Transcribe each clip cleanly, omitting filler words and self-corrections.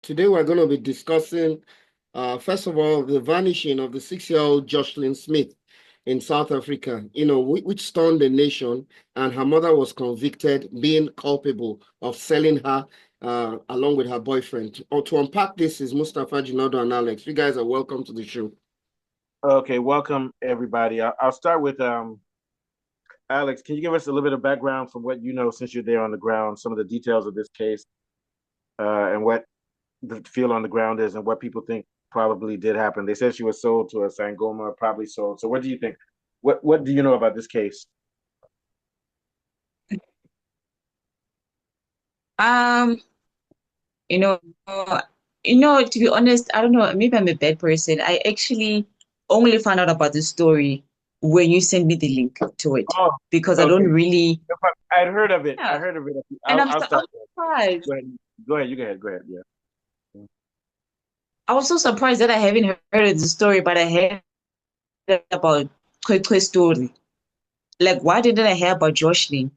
Today we're going to be discussing, first of all, the vanishing of the 6-year-old Joshlin Smith in South Africa, which stunned the nation, and her mother was convicted, being culpable of selling her along with her boyfriend. Or to unpack this is Mustafa, Jinado, and Alex. You guys are welcome to the show. Okay, welcome everybody. I'll start with Alex. Can you give us a little bit of background from what you know since you're there on the ground, some of the details of this case, and what the feel on the ground is, and what people think probably did happen? They said she was sold to a Sangoma, probably sold. So, what do you think? What do you know about this case? Um, you know, to be honest, I don't know, maybe I'm a bad person. I actually only found out about the story when you sent me the link to it Oh, because I don't okay. really, I'd heard of it. I yeah. heard of it. And I'll I start was there. surprised. Go ahead. Go ahead. You go ahead. Go ahead. Yeah. I was so surprised that I haven't heard of the story, but I heard about Kwekwe's story. Like, why didn't I hear about Joshlin?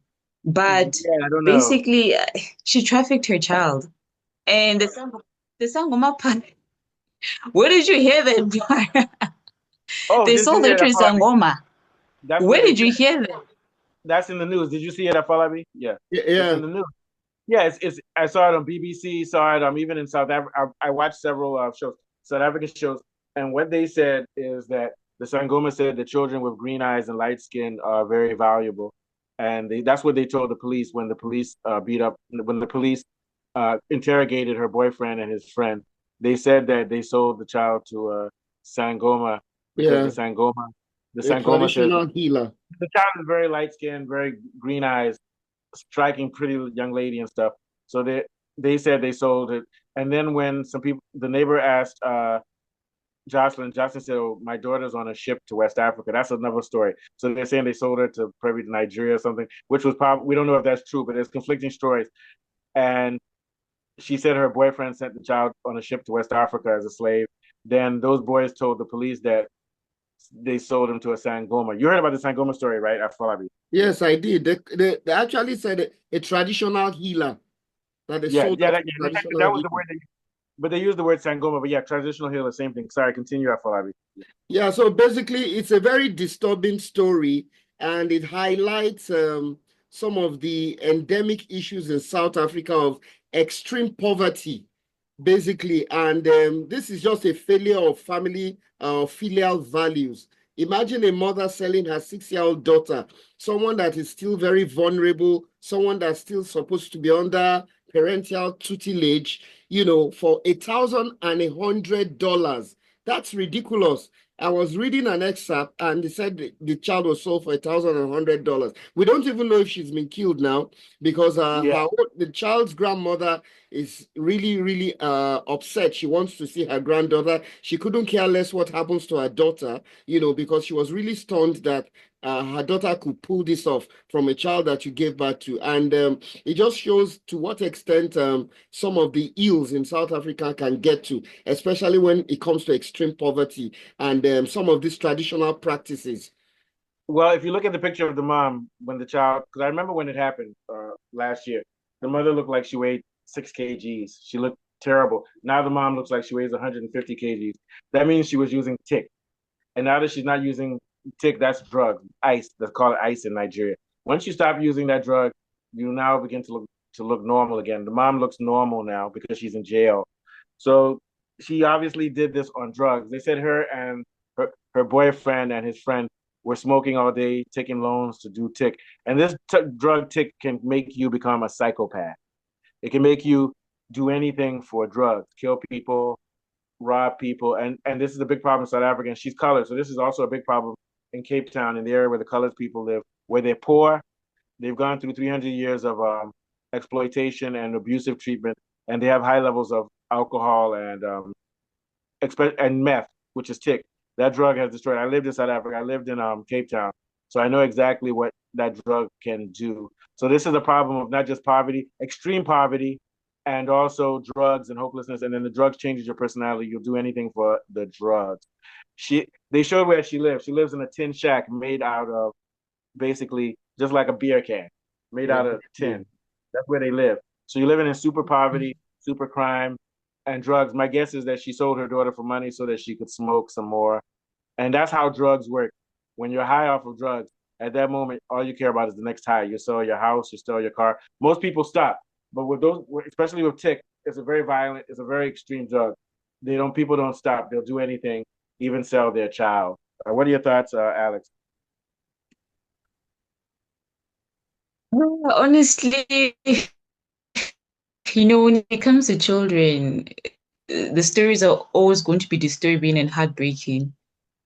But Yeah, I don't know. basically, she trafficked her child. And the Sangoma part, where did you hear that part? Oh, They didn't you sold hear her that, to Falabi? Sangoma. That's what Where they did said. you hear that? That's in the news. Did you see it at Falabi? Yeah, it's Yeah, in the news. Yeah, it's I saw it on BBC, saw it even in South Africa. I watched several shows, South African shows, and what they said is that the Sangoma said that children with green eyes and light skin are very valuable, and that's what they told the police when the police when the police interrogated her boyfriend and his friend. They said that they sold the child to Sangoma because yeah, the a Sangoma says traditional healer. the child is very light skinned, very green eyes, striking, pretty young lady and stuff. So they said they sold it. And then when some people, the neighbor asked Joshlin said, "Oh, my daughter's on a ship to West Africa." That's another story. So they're saying they sold her to probably Nigeria or something, which was probably we don't know if that's true, but there's conflicting stories. And she said her boyfriend sent the child on a ship to West Africa as a slave. Then those boys told the police that they sold him to a Sangoma. You heard about the Sangoma story, right? Afalabi. Yes, I did. They actually said a traditional healer, that they Yeah, sold yeah, that to traditional that was the healer. word but they use the word Sangoma, but yeah, traditional healer, same thing. Sorry, continue, Afolabi. Yeah, so basically, it's a very disturbing story, and it highlights some of the endemic issues in South Africa of extreme poverty, basically. And this is just a failure of family filial values. Imagine a mother selling her 6-year-old daughter, someone that is still very vulnerable, someone that's still supposed to be under parental tutelage, for $1,100. That's ridiculous. I was reading an excerpt and they said the child was sold for $1,100. We don't even know if she's been killed now because Yeah, the child's grandmother is really, really upset. She wants to see her granddaughter. She couldn't care less what happens to her daughter, because she was really stunned that her daughter could pull this off from a child that you gave birth to. And it just shows to what extent some of the ills in South Africa can get to, especially when it comes to extreme poverty and some of these traditional practices. well, if you look at the picture of the mom when the child, because I remember when it happened last year, the mother looked like she weighed 6 kgs. She looked terrible. Now the mom looks like she weighs 150 kgs. That means she was using tick. And now that she's not using tick, that's drug, ice. That's called ice in Nigeria. Once you stop using that drug, you now begin to look normal again. The mom looks normal now because she's in jail. So she obviously did this on drugs. They said her and her boyfriend and his friend were smoking all day, taking loans to do tick. And this drug tick can make you become a psychopath. It can make you do anything for drugs, kill people, rob people, and this is a big problem in South Africa. And she's colored, so this is also a big problem in Cape Town, in the area where the colored people live, where they're poor. They've gone through 300 years of exploitation and abusive treatment, and they have high levels of alcohol and meth, which is tick. That drug has destroyed. I lived in South Africa. I lived in Cape Town, so I know exactly what that drug can do. So this is a problem of not just poverty, extreme poverty, and also drugs and hopelessness. And then the drugs changes your personality. You'll do anything for the drugs. They showed where she lives. She lives in a tin shack made out of basically just like a beer can, made Yeah. out of tin. That's where they live. So you're living in super poverty, super crime, and drugs. My guess is that she sold her daughter for money so that she could smoke some more. And that's how drugs work. When you're high off of drugs, at that moment, all you care about is the next high. You sell your house, you sell your car. Most people stop, but with those, especially with tick, it's a very violent, it's a very extreme drug. People don't stop. They'll do anything, even sell their child. What are your thoughts, Alex? Honestly, when it comes to children, the stories are always going to be disturbing and heartbreaking.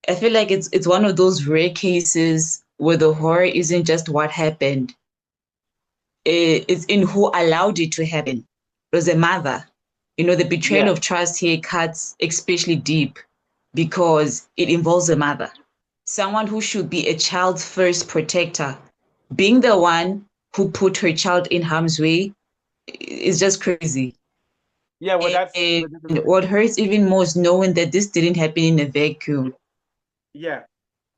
I feel like it's one of those rare cases where the horror isn't just what happened, it's in who allowed it to happen. It was a mother. The betrayal Yeah, of trust here cuts especially deep because it involves a mother, someone who should be a child's first protector. Being the one who put her child in harm's way is just crazy. yeah. Well, that's And what hurts even more is knowing that this didn't happen in a vacuum, yeah.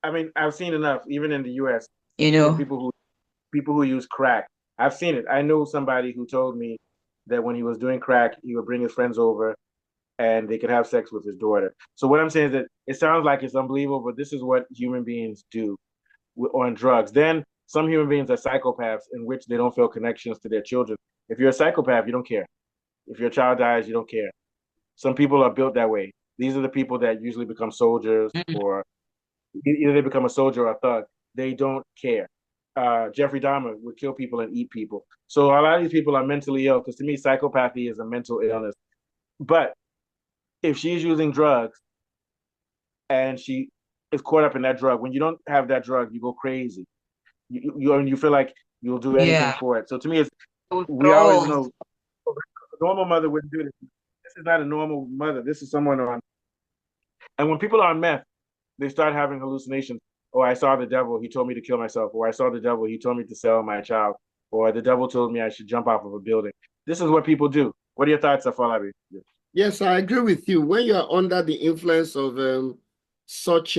I mean, I've seen enough, even in the U.S. you for know? people who use crack. I've seen it. I know somebody who told me that when he was doing crack, he would bring his friends over and they could have sex with his daughter. So what I'm saying is that it sounds like it's unbelievable, but this is what human beings do on drugs. Then some human beings are psychopaths in which they don't feel connections to their children. If you're a psychopath, you don't care. If your child dies, you don't care. Some people are built that way. These are the people that usually become soldiers, Mm. or either they become a soldier or a thug. They don't care. Jeffrey Dahmer would kill people and eat people. So a lot of these people are mentally ill because to me, psychopathy is a mental illness. But if she's using drugs and she is caught up in that drug, when you don't have that drug, you go crazy. You feel like you'll do anything Yeah. for it. So to me, we always Oh, know a normal mother wouldn't do this. This is not a normal mother. This is someone on. And when people are on meth, they start having hallucinations. Oh, I saw the devil. He told me to kill myself. Or I saw the devil. He told me to sell my child. Or the devil told me I should jump off of a building. This is what people do. What are your thoughts, Afolabi? Yes, I agree with you. When you are under the influence of such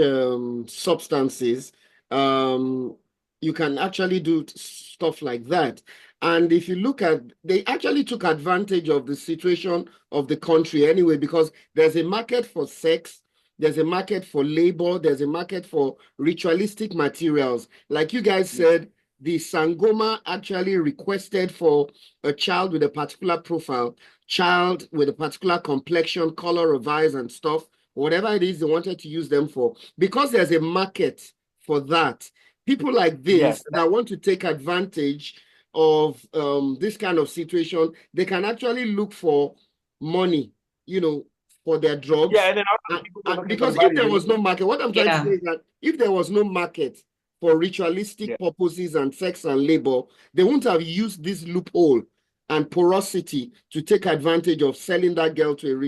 substances, um, you can actually do stuff like that. And if you look at, they actually took advantage of the situation of the country anyway, because there's a market for sex, there's a market for labor, there's a market for ritualistic materials. Like you guys said, the Sangoma actually requested for a child with a particular profile, child with a particular complexion, color of eyes and stuff, whatever it is they wanted to use them for. Because there's a market for that, people like Yes. this that want to take advantage of this kind of situation, they can actually look for money, for their Yeah, drugs. and then also people who are looking for the Because if bodies, there they look was for, no market, what I'm trying to say yeah. is that if there was no market for ritualistic yeah, purposes and sex and labor, they wouldn't have used this loophole and porosity to take advantage of selling that girl to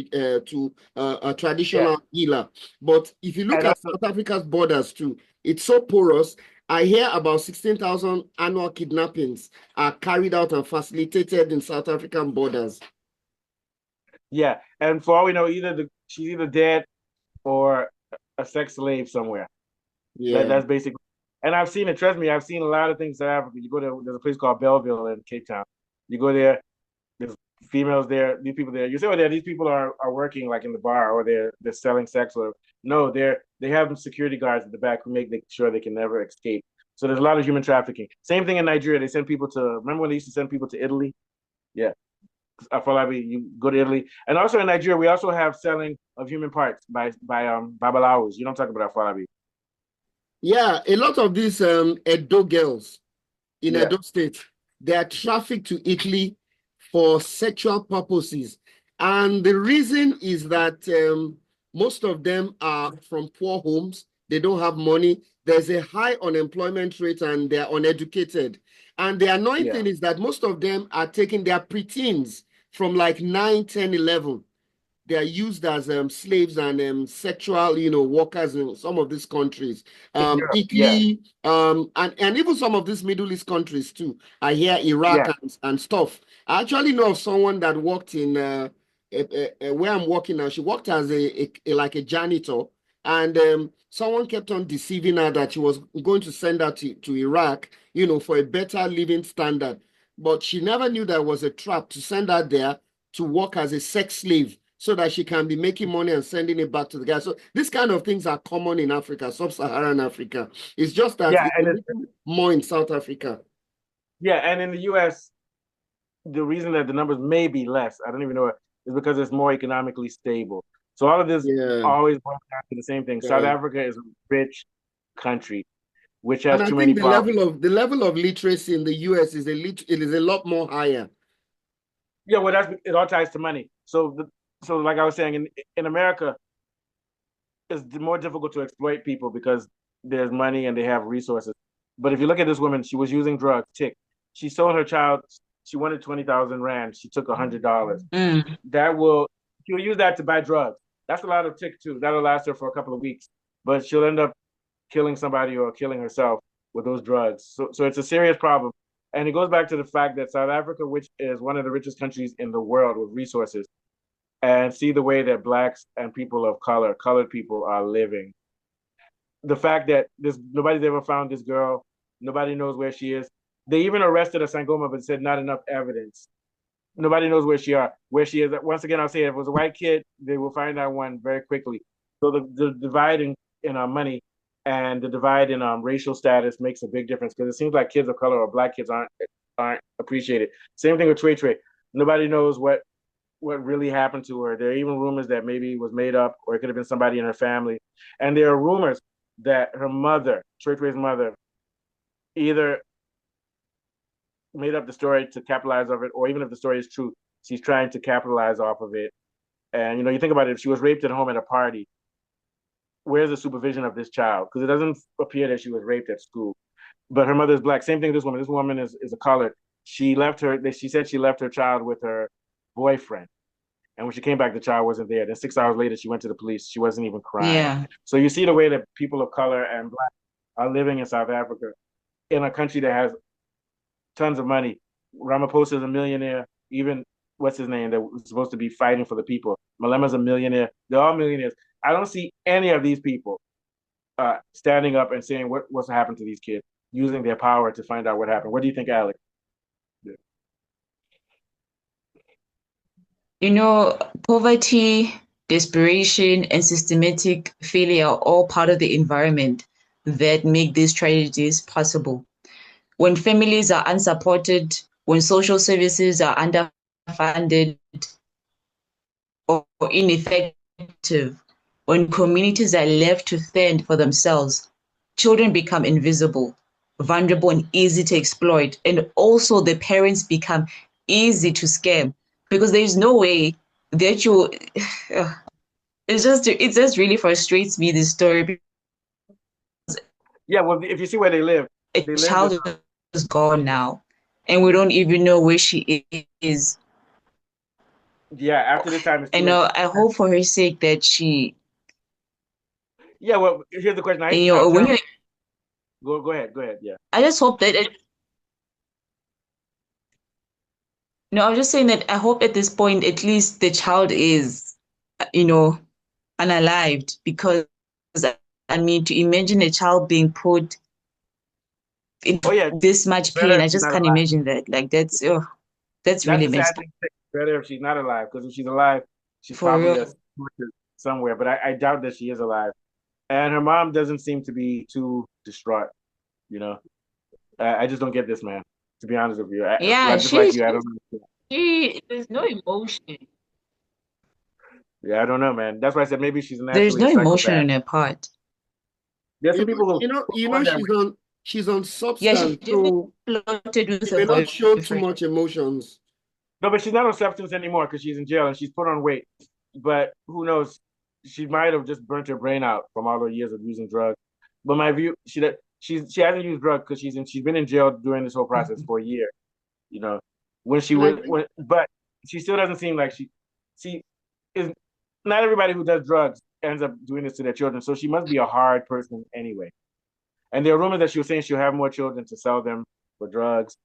a yeah. traditional healer. But if you look And at also, South Africa's borders too, it's so porous. I hear about 16,000 annual kidnappings are carried out and facilitated in South African borders. yeah. And for all we know, she's either dead or a sex slave somewhere. Yeah. That's basically. And I've seen it. Trust me, I've seen a lot of things in South Africa. You go there. There's a place called Belleville in Cape Town. You go there. There's females there. These people there. You say, "Oh, there. These people are working like in the bar, or they're selling sex." Or no, they have security guards at the back who make sure they can never escape. So there's a lot of human trafficking. Same thing in Nigeria. They send people to. Remember when they used to send people to Italy? Yeah. Afolabi, you go to Italy, and also in Nigeria, we also have selling of human parts by babalawos. You don't talk about Afolabi. Yeah, a lot of these Edo girls in Yeah, Edo State, they are trafficked to Italy for sexual purposes. And the reason is that most of them are from poor homes. They don't have money. There's a high unemployment rate and they're uneducated. And the annoying yeah, thing is that most of them are taking their preteens from like 9, 10, 11. They are used as slaves and sexual, workers in some of these countries. in Europe. Yeah, Italy, and even some of these Middle East countries too. I hear Iraq yeah, and stuff. I actually know of someone that worked in where I'm working now. She worked as like a janitor, and someone kept on deceiving her that she was going to send her to Iraq, for a better living standard. But she never knew there was a trap to send her there to work as a sex slave so that she can be making money and sending it back to the guy. So these kind of things are common in Africa, sub-Saharan Africa. It's just that Yeah, it's a and little more in South Africa. and in the US, the reason that the numbers may be less, I don't even know, is because it's more economically stable. So all of this Yeah, always boils down to the same thing. South right. Africa is a rich country, which has And I too many think problems. the level of literacy in the US is it is a lot more higher. Yeah, well, it all ties to money. So like I was saying, in America, it's more difficult to exploit people because there's money and they have resources. But if you look at this woman, she was using drugs, tick. She sold her child. She wanted 20,000 rand. She took $100. Mm. She'll use that to buy drugs. That's a lot of tick too. That'll last her for a couple of weeks, but she'll end up killing somebody or killing herself with those drugs. So it's a serious problem. And it goes back to the fact that South Africa, which is one of the richest countries in the world with resources, and see the way that blacks and people of color, colored people are living. The fact that nobody's ever found this girl, nobody knows where she is. They even arrested a Sangoma, but said not enough evidence. Nobody knows where she is. Once again, I'll say if it was a white kid, they will find that one very quickly. So the divide in money and the divide in racial status makes a big difference because it seems like kids of color or black kids aren't appreciated. Same thing with Trey Trey. Nobody knows what really happened to her. There are even rumors that maybe it was made up or it could have been somebody in her family. And there are rumors that her mother, Trey Trey's mother, either made up the story to capitalize off it, or even if the story is true, she's trying to capitalize off of it. And you think about it, if she was raped at home at a party, where's the supervision of this child? Because it doesn't appear that she was raped at school. But her mother's black. Same thing with this woman. This woman is a colored. She said she left her child with her boyfriend. And when she came back, the child wasn't there. Then 6 hours later, she went to the police. She wasn't even crying. Yeah. So you see the way that people of color and black are living in South Africa, in a country that has tons of money. Ramaphosa is a millionaire. Even what's his name that was supposed to be fighting for the people. Malema's a millionaire. They're all millionaires. I don't see any of these people standing up and saying what's happened to these kids, using their power to find out what happened. What do you think, Alex? Poverty, desperation, and systematic failure are all part of the environment that make these tragedies possible. When families are unsupported, when social services are underfunded or ineffective, when communities are left to fend for themselves, children become invisible, vulnerable, and easy to exploit. And also the parents become easy to scam because there's no way that it just really frustrates me, this story. Yeah, well, if you see where they live A child is gone now and we don't even know where she is. Yeah, after this time, it's too And late. I hope for her sake that she. Yeah, well, here's the question. Go ahead. Yeah. I just hope that no, I was just saying that I hope at this point at least the child is, unalived, because I mean, to imagine a child being put in this much pain, I just can't imagine that. Like that's really messed up. Better if she's not alive, because if she's alive, she's For probably real. somewhere. But I doubt that she is alive. And her mom doesn't seem to be too distraught. I just don't get this, man. To be honest with you, Yeah, just like you, I don't know. There's no emotion. Yeah, I don't know, man. That's why I said maybe she's There's naturally no a emotion psychopath. on her part. There's some people who she's on Yeah, she substance, even so flirted with she her may not show too boyfriend. much emotions. No, but she's not on substance anymore because she's in jail and she's put on weight. But who knows? She might have just burnt her brain out from all her years of using drugs. But my view, she hasn't used drugs because she's been in jail during this whole process for a year. When she was but she still doesn't seem like she is. Not everybody who does drugs ends up doing this to their children. So she must be a hard person anyway. And there are rumors that she was saying she'll have more children to sell them for drugs.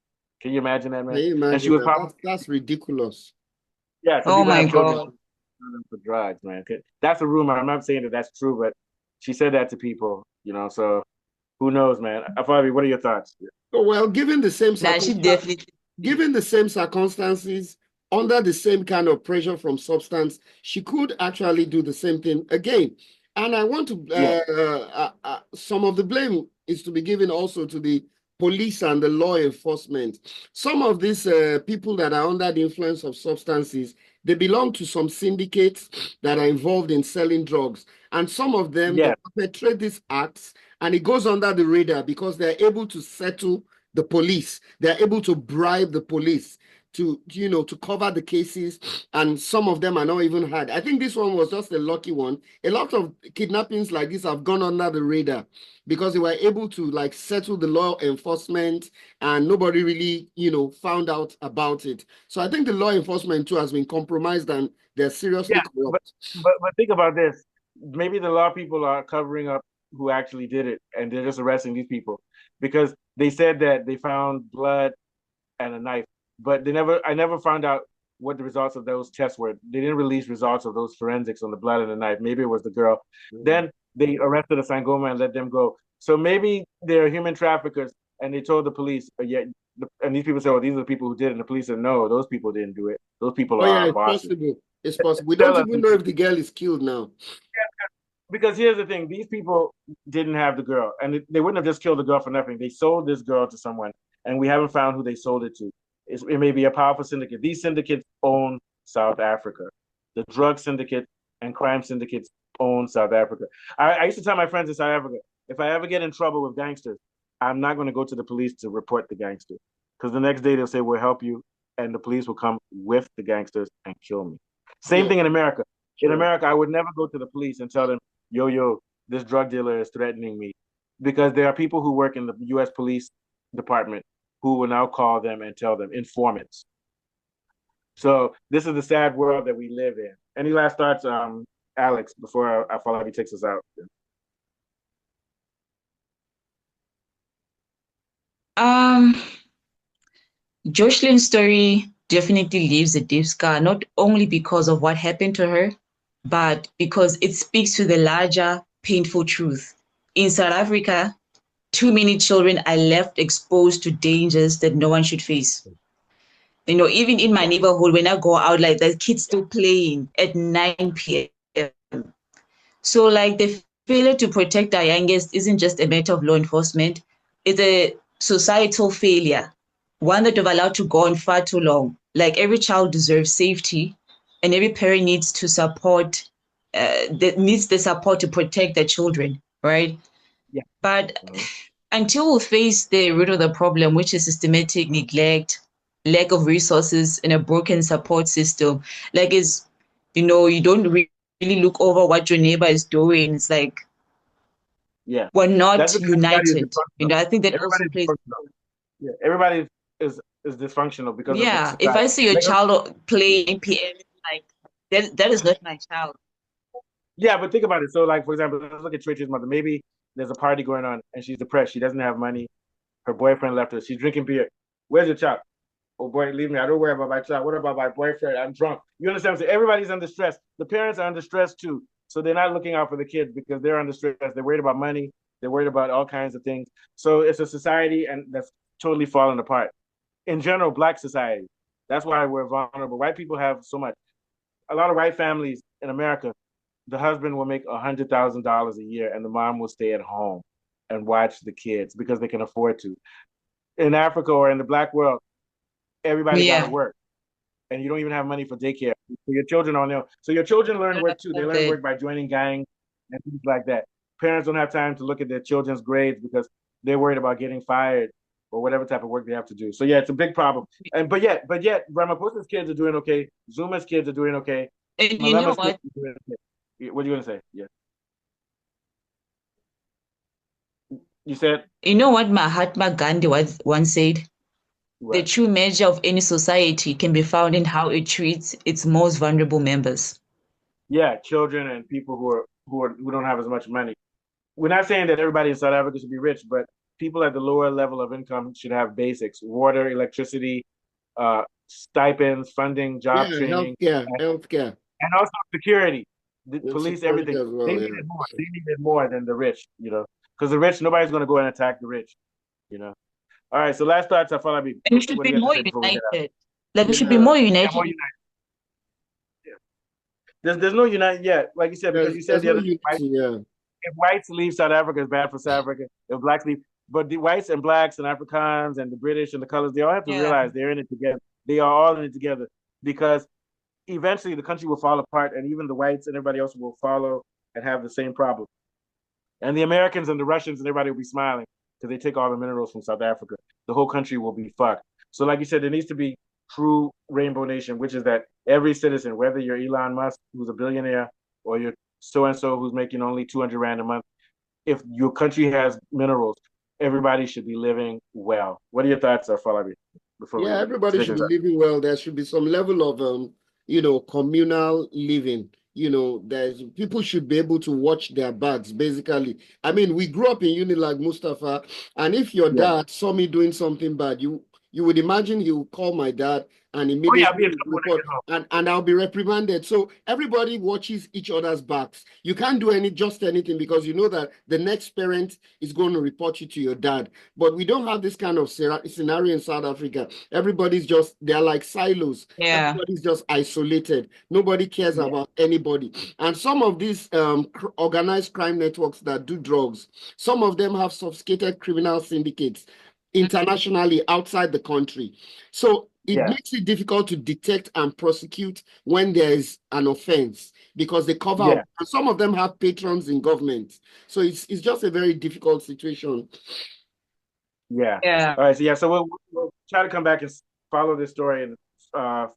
Can you imagine that, man? Can you imagine And she was that? probably That's ridiculous. yeah. So Oh people my have children God. for drugs, man. That's a rumor. I'm not saying that that's true, but she said that to people. So who knows, man? Afabi, what are your thoughts? So, well, Nah, she definitely. given the same circumstances, under the same kind of pressure from substance, she could actually do the same thing again. And I want to, Yeah. some of the blame is to be given also to the police and the law enforcement. Some of these people that are under the influence of substances, they belong to some syndicates that are involved in selling drugs. And some of them, they Yeah. perpetrate these acts, and it goes under the radar because they're able to settle the police. They're able to bribe the police to, to cover the cases, and some of them are not even had. I think this one was just a lucky one. A lot of kidnappings like this have gone under the radar because they were able to like settle the law enforcement, and nobody really, found out about it. So I think the law enforcement too has been compromised, and they're seriously Yeah, but corrupt. but think about this. Maybe the law people are covering up who actually did it, and they're just arresting these people because they said that they found blood and a knife, but I never found out what the results of those tests were. They didn't release results of those forensics on the blood and the knife. Maybe it was the girl. Then they arrested a Sangoma and let them go. So maybe they're human traffickers, and they told the police, yet, and these people said, "Oh, these are the people who did it." And the police said, "No, those people didn't do it. Those people Oh are yeah, our it's bosses." possible. It's possible. We don't Tell us, even know if the girl is killed now. because here's the thing: these people didn't have the girl, and they wouldn't have just killed the girl for nothing. They sold this girl to someone, and we haven't found who they sold it to. It may be a powerful syndicate. These syndicates own South Africa. The drug syndicates and crime syndicates own South Africa. I used to tell my friends in South Africa, if I ever get in trouble with gangsters, I'm not going to go to the police to report the gangster, because the next day they'll say, "We'll help you," and the police will come with the gangsters and kill me. Same Yeah, thing in America. In sure. America, I would never go to the police and tell them, yo, this drug dealer is threatening me. Because there are people who work in the US police department who will now call them and tell them, informants. So this is the sad world that we live in. Any last thoughts, Alex, before Afolabi takes us out? Um, Joshlin's story definitely leaves a deep scar, not only because of what happened to her, but because it speaks to the larger, painful truth. In South Africa, too many children are left exposed to dangers that no one should face. Even in my Yeah, neighborhood, when I go out, like there's kids still playing at 9 p.m. So, like, the failure to protect our youngest isn't just a matter of law enforcement, it's a societal failure, one that we've allowed to go on far too long. Like, every child deserves safety, and every parent needs to support, that needs the support to protect their children, right? yeah. But until we face the root of the problem, which is systematic neglect, lack of resources, and a broken support system, like you don't really look over what your neighbor is doing. It's like Yeah. we're That's not because everybody is united. dysfunctional. I think that Everybody also is plays. dysfunctional. Yeah, everybody is dysfunctional because of the Yeah, if society. I see your Like, child playing PM, like that is not my child. yeah, but think about it. So, like, for example, let's look at Tracy's mother. Maybe there's a party going on and she's depressed. She doesn't have money. Her boyfriend left her. She's drinking beer. Where's your child? Oh boy, leave me. I don't worry about my child. What about my boyfriend? I'm drunk. You understand? So everybody's under stress. The parents are under stress too. So they're not looking out for the kids because they're under stress. They're worried about money. They're worried about all kinds of things. So it's a society and that's totally falling apart. In general, black society. That's why we're vulnerable. White people have so much. A lot of white families in America, the husband will make $100,000 a year and the mom will stay at home and watch the kids because they can afford to. In Africa or in the black world, everybody got to Yeah, work and you don't even have money for daycare. So your children are on their own. So your children learn work too. They learn that work by joining gangs and things like that. Parents don't have time to look at their children's grades because they're worried about getting fired or whatever type of work they have to do. So yeah, it's a big problem. And but yet, Ramaphosa's kids are doing okay. Zuma's kids are doing okay. and you know Malema's kids what? are doing okay. What are you gonna say? Yeah, you said You know what Mahatma Gandhi once said? The what? true measure of any society can be found in how it treats its most vulnerable members. Yeah, children and people who don't have as much money. We're not saying that everybody in South Africa should be rich, but people at the lower level of income should have basics: water, electricity, stipends, funding, job Yeah, training, healthcare, healthcare. and also security. The And police, security everything. as They well, need yeah. it more. They need it more than the rich, because the rich, nobody's going to go and attack the rich. All right. So last thoughts, Afalabi. And we should What do be you have to more say before we get out? united. Like we should be Yeah. more Yeah, united. more united. Yeah. There's no united yet, like you said, because you said There's the no other day, unity. Yeah. if whites leave South Africa, it's bad for South Africa. If blacks leave, but the whites and blacks and Africans and the British and the colors, they all have to Yeah. realize they're in it together. They are all in it together because eventually the country will fall apart, and even the whites and everybody else will follow and have the same problem. And the Americans and the Russians and everybody will be smiling because they take all the minerals from South Africa. The whole country will be fucked. So, like you said, there needs to be true rainbow nation, which is that every citizen, whether you're Elon Musk, who's a billionaire, or you're so and so who's making only 200 rand a month, if your country has minerals, everybody should be living well. What are your thoughts, Falabi, before Yeah, we everybody take should this be up? living well. There should be some level of communal living. There's people should be able to watch their backs, basically. I mean, we grew up in uni like Mustafa, and if your Yeah. dad saw me doing something bad, you would imagine he would call my dad and Oh yeah, I'll be in immediately trouble when I report get home. and I'll be reprimanded. So everybody watches each other's backs. You can't do anything because you know that the next parent is going to report you to your dad. But we don't have this kind of scenario in South Africa. They're like silos. Yeah. Everybody's just isolated. Nobody cares Yeah. about anybody. And some of these organized crime networks that do drugs, some of them have sophisticated criminal syndicates internationally outside the country. So it Yeah. makes it difficult to detect and prosecute when there is an offense because they cover Yeah. up. And some of them have patrons in government. So it's just a very difficult situation. Yeah. Yeah. All right. So we'll try to come back and follow this story in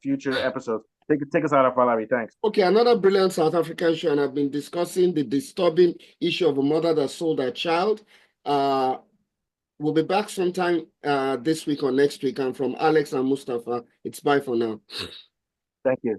future episodes. Take us out, Falabi. Thanks. Okay, another brilliant South African show, and I've been discussing the disturbing issue of a mother that sold her child. Uh, we'll be back sometime this week or next week. And from Alex and Mustafa, it's bye for now. Thank you.